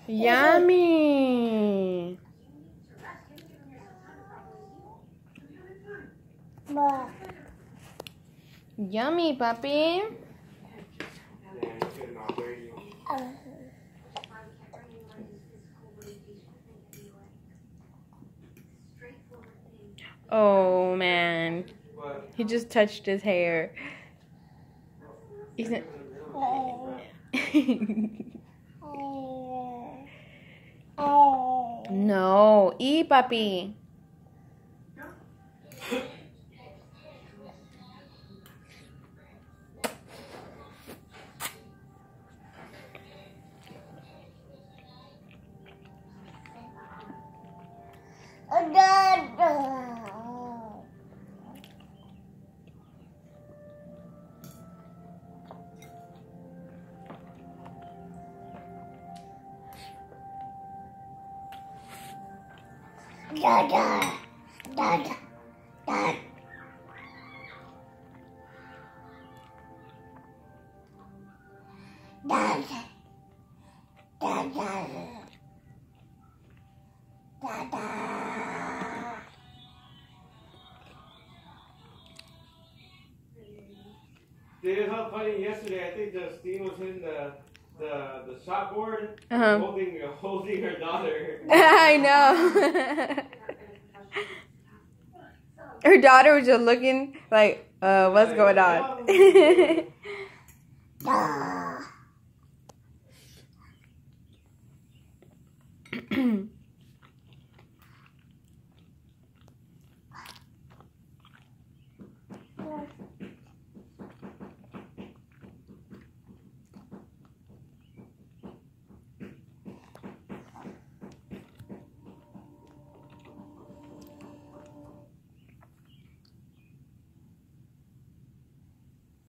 Yummy. Yummy, puppy. Oh man, he just touched his hair. He's not... No, eat, puppy. Dada, dada, dada. Dada, dada, dada. It was how funny yesterday. I think Justine was in the shop board holding her daughter. I know. Her daughter was just looking like, what's going on?